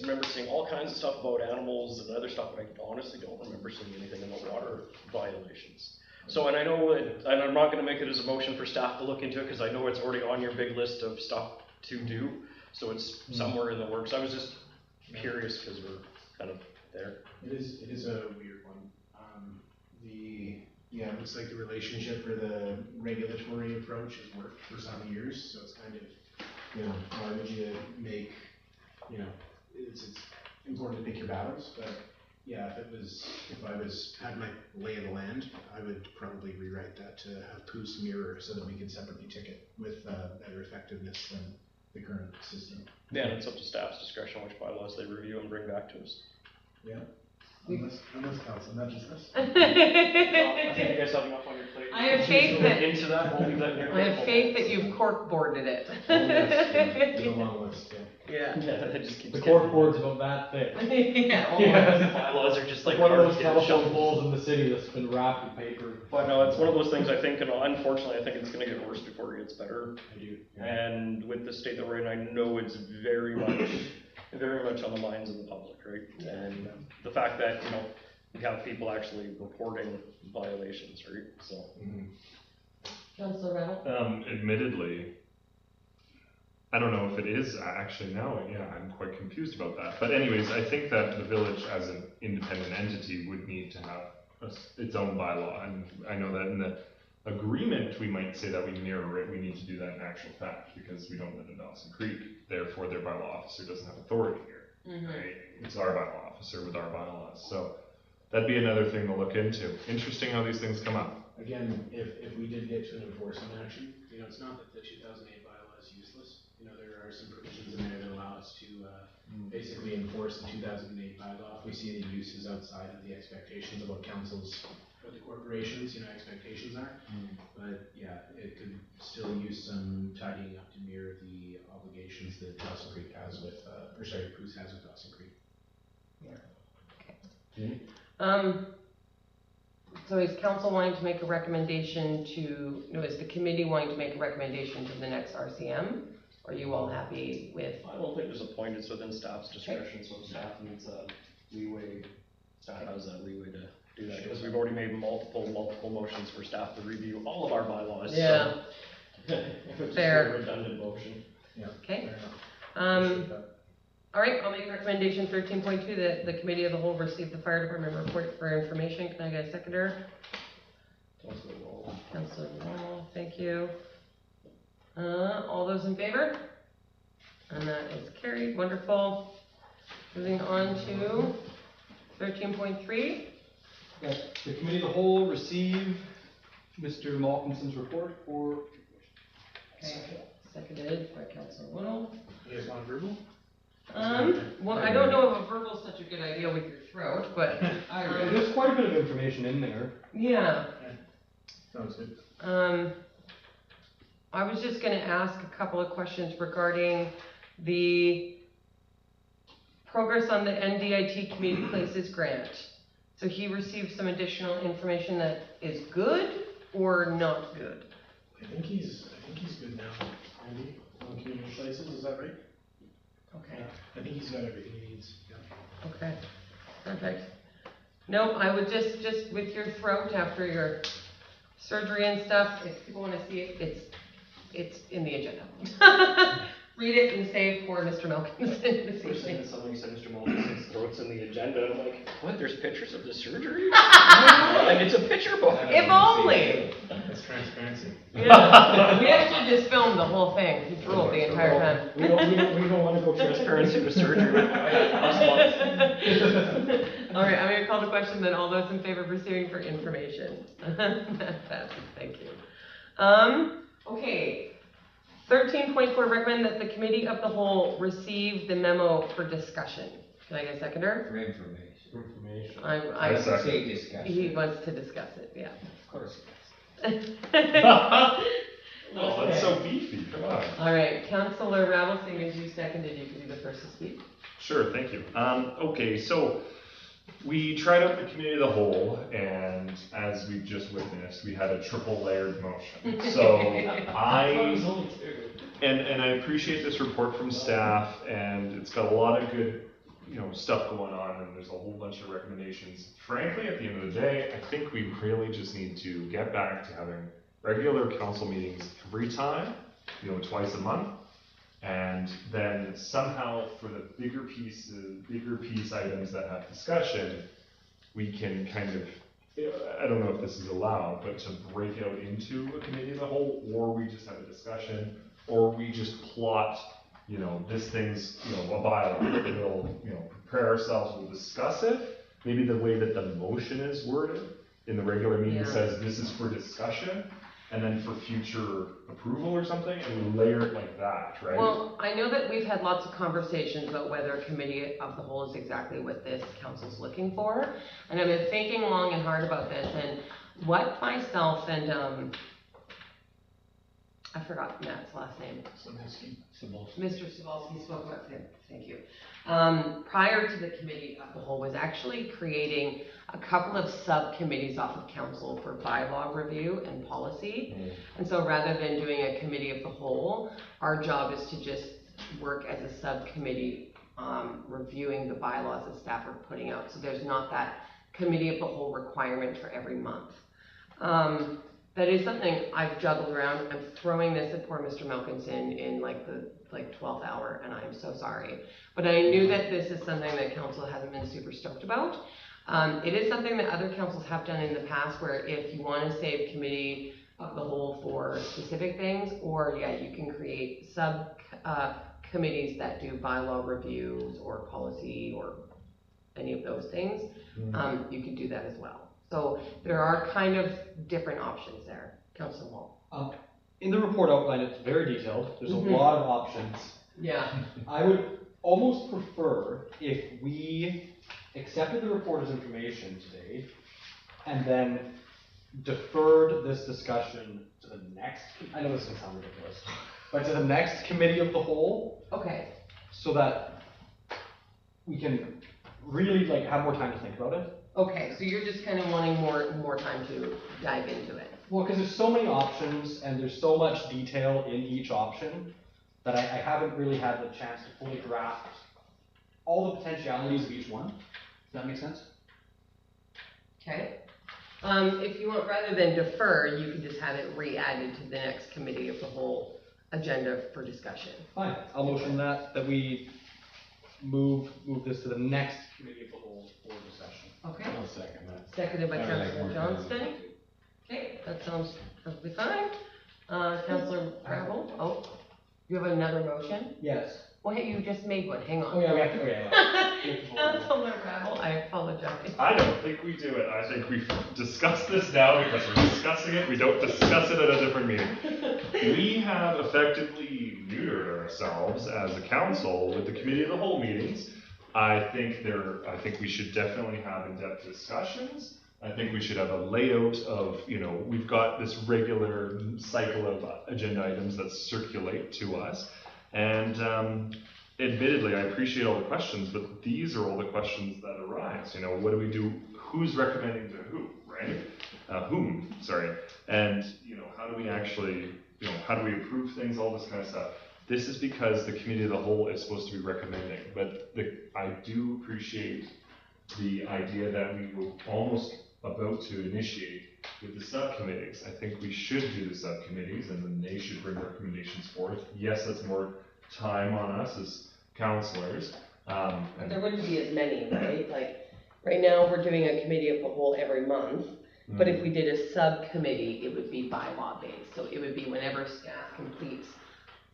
remember seeing all kinds of stuff about animals and other stuff, but I honestly don't remember seeing anything about water violations. So, and I know that, and I'm not gonna make it as a motion for staff to look into it, because I know it's already on your big list of stuff to do, so it's somewhere in the works. I was just curious, because we're kind of there. It is a weird one. It looks like the relationship or the regulatory approach has worked for some years, so it's kind of, why would you make, it's important to pick your battles, but yeah, if I had my lay of the land, I would probably rewrite that to have Poos mirror so that we could separately ticket with better effectiveness than the current system. Yeah, and it's up to staff's discretion which bylaws they review and bring back to us. Yeah. Unless council nudges us. I think you guys have enough on your plate. I have faith that- Into that, we'll leave that here. I have faith that you've corkboarded it. It's a long list, yeah. Yeah. Yeah, that just keeps The getting- corkboard's about that thick. Yeah. Yeah. Bylaws are just like Like one of hard those to get telephone shuffled. poles in the city that's been wrapped in paper. But no, it's one of those things I think, and unfortunately, I think it's gonna get worse before it gets better. I do. And with the state that we're in, I know it's very much on the minds of the public, right? And the fact that, we have people actually reporting violations, right? So. Mhm. Councilor Reynolds? Admittedly, I don't know if it is actually now, yeah, I'm quite confused about that. But anyways, I think that the village as an independent entity would need to have its own bylaw. And I know that in the agreement, we might say that we mirror it, we need to do that in actual fact because we don't live in Dawson Creek. Therefore, their bylaw officer doesn't have authority here, right? It's our bylaw officer with our bylaws. So that'd be another thing to look into. Interesting how these things come up. Again, if we did get to an enforcement action, it's not that the 2008 bylaw is useless. There are some provisions in there that allow us to basically enforce the 2008 bylaw if we see any uses outside of the expectations of what councils, what the corporations, expectations are. But yeah, it could still use some tidying up to mirror the obligations that Dawson Creek has with, Poos has with Dawson Creek. So is council wanting to make a recommendation to, is the committee wanting to make a recommendation to the next RCM? Or are you all happy with? I don't think there's a point, it's within staff's discretion, so staff needs a leeway, staff has that leeway to do that, because we've already made multiple motions for staff to review all of our bylaws, Yeah. so. It's just Fair. a redundant motion. Yeah. Okay. Fair enough. Um, all right, I'll make recommendation 13.2 that the committee of the whole receive the fire department report for information. Can I get a seconder? Councilor Wall. Councilor Wall, thank you. All those in favor? And that is carried, wonderful. Moving on to 13.3, That the committee of the whole receive Mr. Malkinson's report for okay, seconded by Councillor Whittle. You guys want approval? Well, I don't know if a verbal is such a good idea with your throat, but, there's quite a bit of information in there. yeah. Sounds good. I was just gonna ask a couple of questions regarding the progress on the NDIT Community Places grant. So he received some additional information that is good or not good? I think he's good now, Andy, on community places, is that right? Okay. I think he's got everything he needs, yeah. Okay, perfect. No, I would just with your throat after your surgery and stuff, if people wanna see it, it's in the agenda. Read it and save poor Mr. Milkins this First thing evening. that somebody said, Mr. Malkinson's throat's in the agenda, I'm like, what, there's pictures of the surgery? Like, it's a picture book. If only! That's transparency. Yeah, we actually just filmed the whole thing, he drooled the entire time. We don't wanna go transparency with surgery. Alright, I'm gonna call the question then, all those in favor of receiving for information? That's, thank you. Okay. 13.4, recommend that the committee of the whole receive the memo for discussion. Can I get a seconder? For information. I second. Say discussion. he wants to discuss it, yeah. Of course. Oh, that's so beefy, come on. Alright, Councillor Rabble, seeing as you seconded, you can be the first to speak. Sure, thank you. Okay, so we tried out the committee of the whole, and as we've just witnessed, we had a triple layered motion. So and I appreciate this report from staff, and it's got a lot of good, stuff going on, and there's a whole bunch of recommendations. Frankly, at the end of the day, I think we really just need to get back to having regular council meetings every time, twice a month. And then somehow for the bigger piece items that have discussion, we can kind of, I don't know if this is allowed, but to break out into a committee of the whole, or we just have a discussion, or we just plot, this thing's, a bylaw. We'll, prepare ourselves, we'll discuss it. Maybe the way that the motion is worded in the regular meeting Yeah. says this is for discussion, and then for future approval or something, and we layer it like that, right? Well, I know that we've had lots of conversations about whether a committee of the whole is exactly what this council's looking for. And I've been thinking long and hard about this, and what myself and, I forgot Matt's last name. Mr. Savolsky spoke about it, thank you. Prior to the committee of the whole was actually creating a couple of subcommittees off of council for bylaw review and policy. And so rather than doing a committee of the whole, our job is to just work as a subcommittee, reviewing the bylaws that staff are putting out. So there's not that committee of the whole requirement for every month. That is something I've juggled around. I'm throwing this at poor Mr. Milkinson in the 12th hour, and I'm so sorry. But I knew that this is something that council hasn't been super stoked about. It is something that other councils have done in the past, where if you want to save committee of the whole for specific things, or you can create committees that do bylaw reviews or policy or any of those things. You can do that as well. So there are kind of different options there. Councillor Wall. In the report outline, it's very detailed. There's a lot of options. Yeah. I would almost prefer if we accepted the report as information today and then deferred this discussion to the next, I know this can sound ridiculous, but to the next committee of the whole, Okay. so that we can really have more time to think about it. Okay, so you're just kind of wanting more time to dive into it. Well, because there's so many options and there's so much detail in each option that I haven't really had the chance to fully grasp all the potentialities of each one. Does that make sense? Okay. If you want, rather than defer, you can just have it re-added to the next committee of the whole agenda for discussion. Fine, I'll motion that we move this to the next committee of the whole for discussion. Okay. I'll second that. Seconded by I would like Councillor more Johnston. time. Okay, that sounds perfectly fine. Councillor Rabble, oh, you have another motion? Yes. Well, hey, you just made one, hang on. Oh yeah, we have to, Councillor Rabble, I apologize. joking. I don't think we do it. I think we've discussed this now because we're discussing it. We don't discuss it at a different meeting. We have effectively neutered ourselves as a council with the committee of the whole meetings. I think we should definitely have in-depth discussions. I think we should have a layout of, we've got this regular cycle of agenda items that circulate to us. And admittedly, I appreciate all the questions, but these are all the questions that arise. What do we do? Who's recommending to who, right? Whom, sorry. And, how do we actually, how do we approve things, all this kind of stuff. This is because the committee of the whole is supposed to be recommending, but I do appreciate the idea that we were almost about to initiate with the subcommittees. I think we should do the subcommittees and then they should bring recommendations forth. Yes, that's more time on us as counselors. But there wouldn't be as many, right? Like, right now, we're doing a committee of the whole every month, but if we did a subcommittee, it would be bylaw based. So it would be whenever staff completes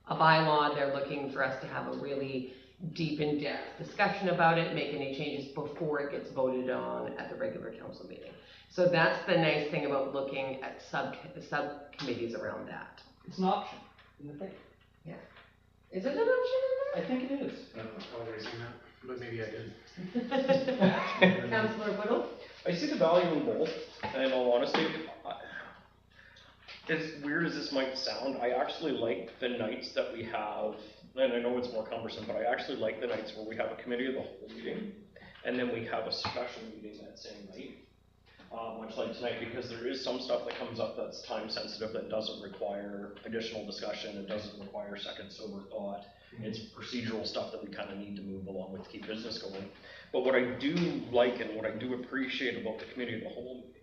a bylaw, they're looking for us to have a really deep, in-depth discussion about it, make any changes before it gets voted on at the regular council meeting. So that's the nice thing about looking at subcommittees around that. It's an option in the thing. Yeah. Is it an option I think it is. I don't know how I seen that, but maybe I did. in there? Councillor Whittle? I see the value in both, and in all honesty, as weird as this might sound, I actually like the nights that we have, and I know it's more cumbersome, but I actually like the nights where we have a committee of the whole meeting, and then we have a special meeting that same night. Much like tonight, because there is some stuff that comes up that's time sensitive, that doesn't require additional discussion, it doesn't require second sober thought. It's procedural stuff that we kind of need to move along with to keep business going. But what I do like and what I do appreciate about the committee of the whole meeting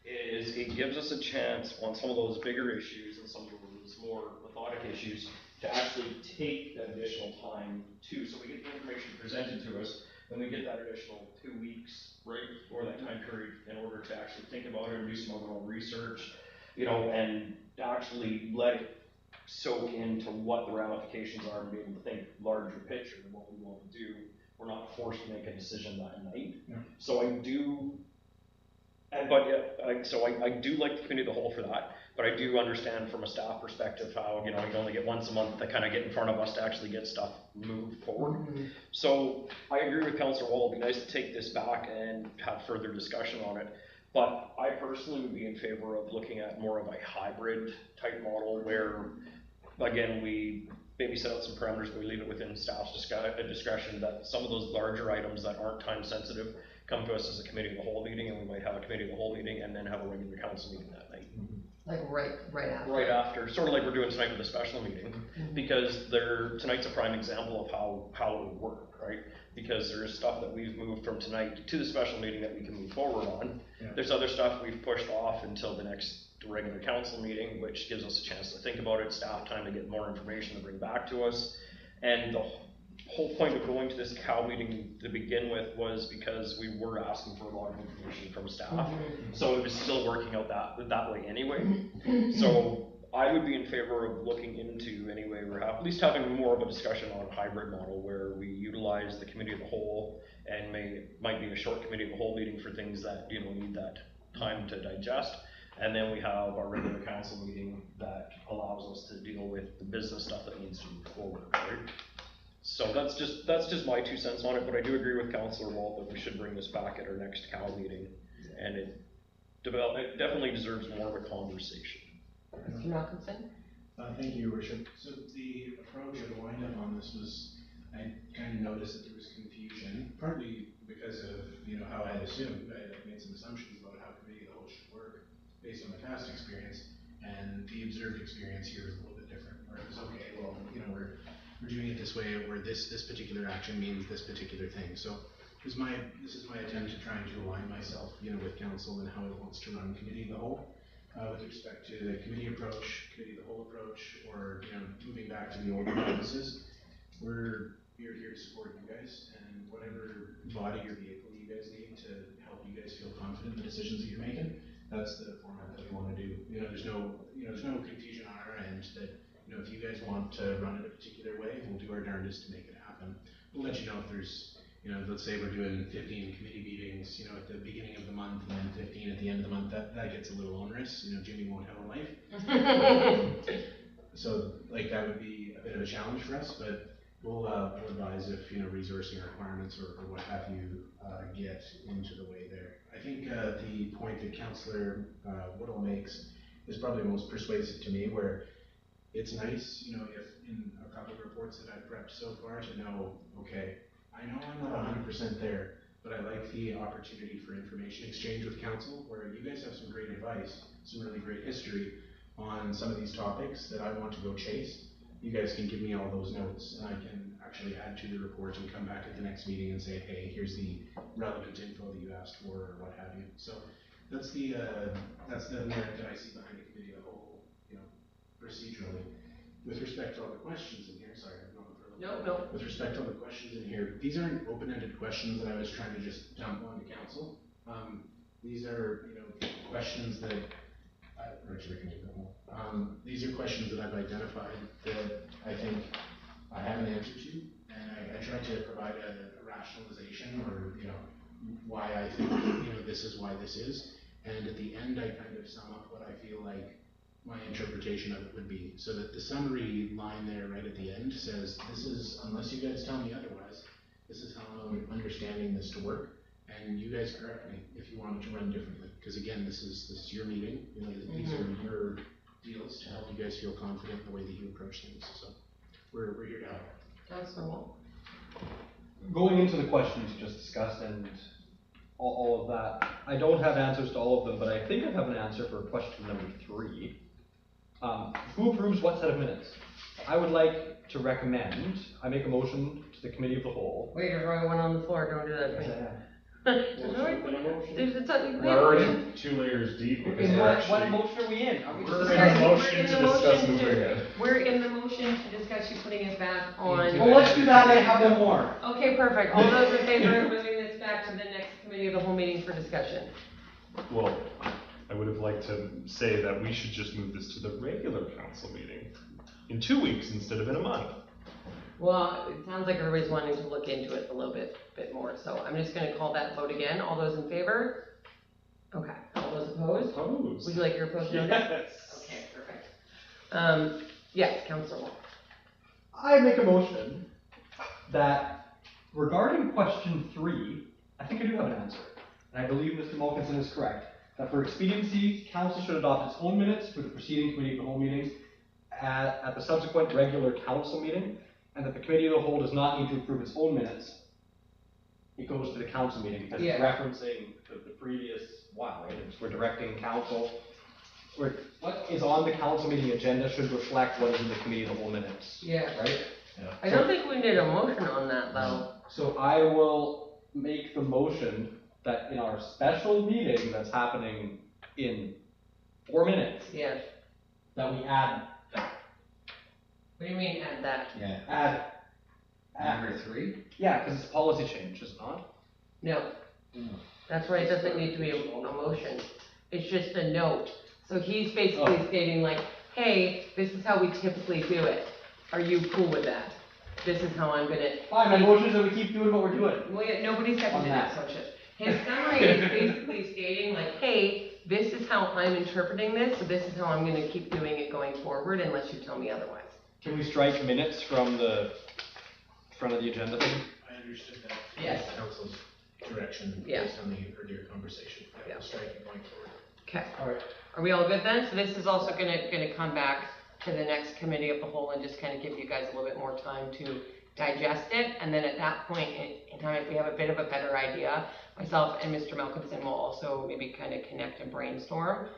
is it gives us a chance on some of those bigger issues and some of those more methodic issues to actually take that additional time too. So we get the information presented to us, and we get that additional 2 weeks right before that time period in order to actually think about it and do some of our own research, and actually let it soak into what the ramifications are and be able to think larger picture than what we want to do. We're not forced to make a decision that night. Yeah. So I do, I do like the committee of the whole for that, but I do understand from a staff perspective how, you only get once a month to kind of get in front of us to actually get stuff moved forward. Mm-hmm. So I agree with Councillor Wall, it'd be nice to take this back and have further discussion on it. But I personally would be in favor of looking at more of a hybrid type model where, again, we maybe set out some parameters, but we leave it within staff's discretion that some of those larger items that aren't time sensitive come to us as a committee of the whole meeting, and we might have a committee of the whole meeting and then have a regular council meeting that night. Like right after. Right after, sort of like we're doing tonight with the special meeting, because tonight's a prime example of how it would work, right? Because there is stuff that we've moved from tonight to the special meeting that we can move forward on. Yeah. There's other stuff we've pushed off until the next regular council meeting, which gives us a chance to think about it, staff time to get more information to bring back to us. And the whole point of going to this COW meeting to begin with was because we were asking for a lot of information from staff. So it was still working out that way anyway. So I would be in favor of looking into anyway, or at least having more of a discussion on a hybrid model where we utilize the committee of the whole and might be a short committee of the whole meeting for things that need that time to digest. And then we have our regular council meeting that allows us to deal with the business stuff that needs to move forward, right? So that's just my 2 cents on it, but I do agree with Councillor Walt that we should bring this back at our next COW meeting, and it definitely deserves more of a conversation. Mr. Malcolmson? Thank you, Your Worship. So the approach or the wind-up on this was, I kind of noticed that there was confusion, partly because of, how I had assumed, I had made some assumptions about how committee of the whole should work based on my past experience, and the observed experience here is a little bit different, where it was, okay, well, we're doing it this way, where this particular action means this particular thing. So this is my attempt to try and align myself, with council and how it wants to run committee of the whole. With respect to the committee approach, committee of the whole approach, or moving back to the old practices, we're here to support you guys and whatever body or vehicle you guys need to help you guys feel confident in the decisions that you're making. That's the format that we want to do. There's no confusion on our end that if you guys want to run it a particular way, we'll do our darndest to make it happen. We'll let you know if there's let's say we're doing 15 committee meetings meetings, you know, at the beginning of the month and then 15 at the end of the month, that gets a little onerous, you know, Jimmy won't have a life. So, like, that would be a bit of a challenge for us, but we'll advise if, you know, resourcing requirements or what have you get into the way there. I think the point that Councillor Woodall makes is probably most persuasive to me, where it's nice, you know, if in a couple of reports that I've prepped so far to know, okay, I know I'm not 100% there, but I like the opportunity for information exchange with council, where you guys have some great advice, some really great history on some of these topics that I want to go chase. You guys can give me all those notes, and I can actually add to the report and come back at the next meeting and say, hey, here's the relevant info that you asked for, or what have you. So that's the merit that I see behind the committee of the whole, you know, procedurally. With respect to all the questions in here, sorry, I'm not for a little bit. No. With respect to all the questions in here, these aren't open-ended questions that I was trying to just dump on the council. These are, you know, questions that these are questions that I've identified that I think I have an answer to, and I try to provide a rationalization, or, you know, why I think, you know, this is why this is, and at the end I kind of sum up what I feel like my interpretation of it would be, so that the summary line there right at the end says, this is, unless you guys tell me otherwise, this is how I'm understanding this to work, and you guys correct me if you want it to run differently, because again, this is your meeting, you know, these are your deals to help you guys feel confident in the way that you approach things, so we're here to help. Councillor Wall. Going into the questions you just discussed and all of that, I don't have answers to all of them, but I think I have an answer for question number 3. Who approves what set of minutes? I would like to recommend, I make a motion to the committee of the whole. Wait, there's already one on the floor, don't do that to me. We're already 2 layers deep because we're What actually. motion are we in? Are we We're just in a discussing? motion to discuss moving it. We're in the motion to discuss you putting it back on. Well, let's do that, I have one more. Okay, perfect. All those in favor of moving this back to the next committee of the whole meeting for discussion? Well, I would have liked to say that we should just move this to the regular council meeting in 2 weeks instead of in a month. Well, it sounds like everybody's wanting to look into it a little bit more, so I'm just gonna call that vote again. All those in favor? Okay. All those opposed? Opposed. Would you like your opposed noted? Yes. Okay, perfect. Yes, Councillor Wall. I make a motion that regarding question 3, I think I do have an answer. And I believe Mr. Mulkinson is correct, that for expediency, council should adopt its own minutes for the preceding committee of the whole meetings at the subsequent regular council meeting, and that the committee of the whole does not need to approve its own minutes. It goes to the council meeting because it's referencing the previous one, right? We're directing council. What is on the council meeting agenda should reflect what is in the committee of the whole minutes. Yeah. Right? I don't think we need a motion on that though. So I will make the motion that in our special meeting that's happening in 4 minutes, Yes. that we add that. What do you mean add that? Yeah. Add. Number 3? Yeah, because it's a policy change, is it not? No. That's why it doesn't need to be a motion. It's just a note. So he's basically stating like, hey, this is how we typically do it. Are you cool with that? This is how I'm gonna. Fine, my motion is that we keep doing what we're doing. Well, yeah, nobody seconded On that, so it's just, his summary is basically stating like, hey, this is how I'm interpreting this, so this is how I'm gonna keep doing it going forward unless you tell me otherwise. Can we strike minutes from the front of the agenda thing? I understood that. Yes. Council's direction based on the earlier conversation. Yeah. We'll strike it going forward. Okay. Alright. Are we all good then? So this is also gonna come back to the next committee of the whole and just kind of give you guys a little bit more time to digest it. And then at that point in time, if we have a bit of a better idea, myself and Mr. Malcolmson will also maybe kind of connect and brainstorm.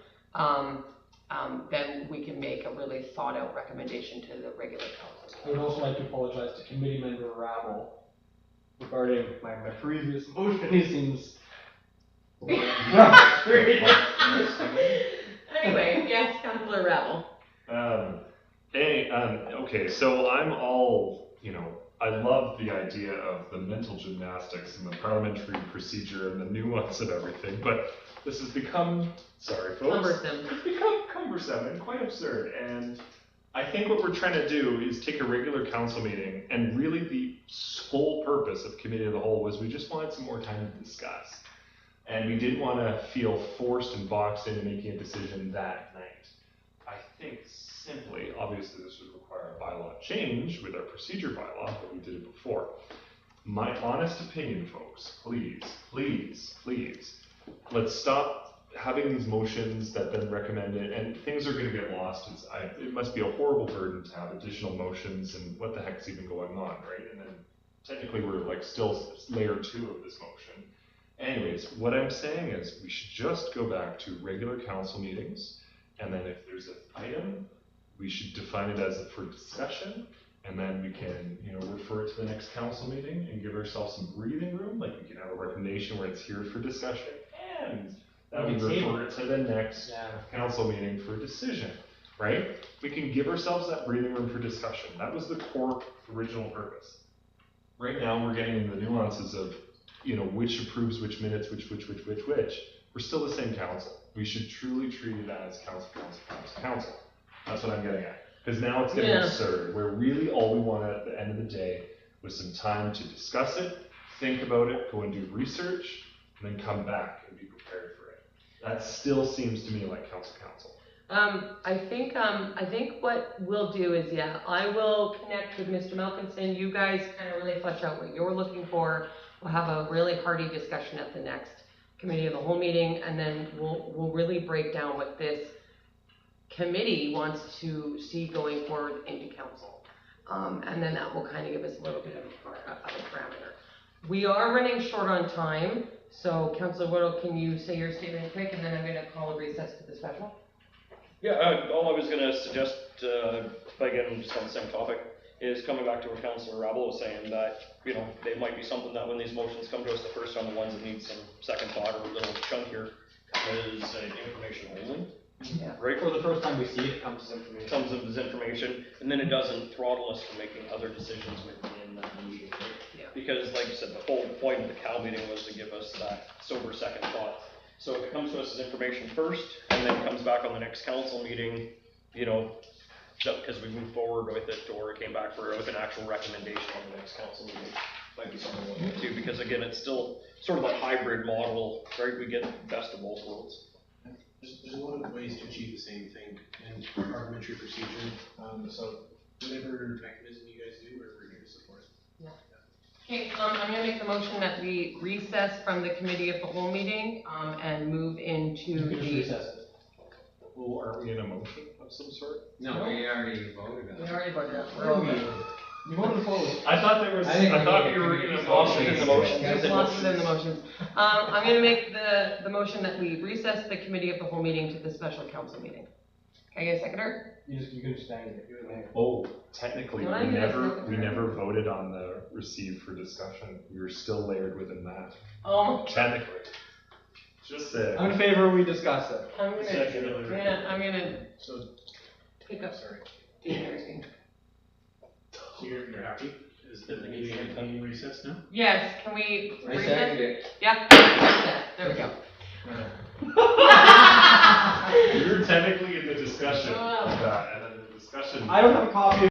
Then we can make a really thought out recommendation to the regular council. I would also like to apologize to committee member Rabble regarding my previous motion. He seems. Anyway, yes, Councillor Rabble. Okay, so I'm all, you know, I love the idea of the mental gymnastics and the parliamentary procedure and the nuance of everything, but this has become, sorry folks, Cumbersome. it's become cumbersome and quite absurd, and I think what we're trying to do is take a regular council meeting, and really the sole purpose of committee of the whole was we just wanted some more time to discuss. And we didn't want to feel forced and boxed into making a decision that night. I think simply, obviously this would require a bylaw change with our procedure bylaw, but we did it before. My honest opinion, folks, please, please, please, let's stop having these motions that then recommend it, and things are going to get lost. It must be a horrible burden to have additional motions, and what the heck's even going on, right? And then technically we're like still layer 2 of this motion. Anyways, what I'm saying is we should just go back to regular council meetings, and then if there's an item, we should define it as for discussion, and then we can, refer it to the next council meeting and give ourselves some breathing room. Like we can have a recommendation where it's here for discussion, and then we refer it to the next council meeting for decision, right? We can give ourselves that breathing room for discussion. That was the core original purpose. Right now, we're getting into the nuances of, which approves which minutes, which. We're still the same council. We should truly treat it as council. That's what I'm getting at. Because now it's getting absurd, where really all we want at the end of the day was some time to discuss it, think about it, go and do research, and then come back and be prepared for it. That still seems to me like council. I think what we'll do is, I will connect with Mr. Malkinson. You guys kind of really flesh out what you're looking for. We'll have a really hearty discussion at the next committee of the whole meeting, and then we'll really break down what this committee wants to see going forward into council. And then that will kind of give us a little bit of a parameter. We are running short on time, so Councillor Whittle, can you say your statement quick, and then I'm going to call a recess to the special? Yeah, all I was going to suggest, again, just on the same topic, is coming back to what Councillor Rabel was saying, that, they might be something that when these motions come to us the first time, the ones that need some second thought or a little chunkier, is information only. Yeah. Right? For the first time we see it, comes as information. Comes as information, and then it doesn't throttle us from making other decisions within the meeting. Right? Yeah. Because, like you said, the whole point of the Cal meeting was to give us that sober second thought. So if it comes to us as information first, and then comes back on the next council meeting, because we moved forward with it, or it came back with an actual recommendation on the next council meeting, might be something we'll look to, because again, it's still sort of that hybrid model, right? We get the best of both worlds. There's a lot of ways to achieve the same thing in parliamentary procedure. So whatever mechanism you guys do, we're here to support it. Yeah. Okay, I'm going to make the motion that we recess from the committee of the whole meeting and move into the. Well, are we in a motion of some sort? No, we already voted on We it. already voted that. We're all good. You voted opposed. I thought there was. I thought we were in a motion. In the motion. There's lots in the motions. I'm going to make the motion that we recess the committee of the whole meeting to the special council meeting. Can I get a seconder? You can just bang it. Oh, technically, No, I think that's we never voted on the receive for discussion. We were still layered within that. Oh, Technically. Just say. I'm in favor we discuss it. I'm gonna So, pick up. sorry. Interesting. So you're happy? Is the meeting recessed now? Yes, can we I recess? second it. Yeah, there we go. You're technically in the discussion of that, and then the discussion. I don't have a copy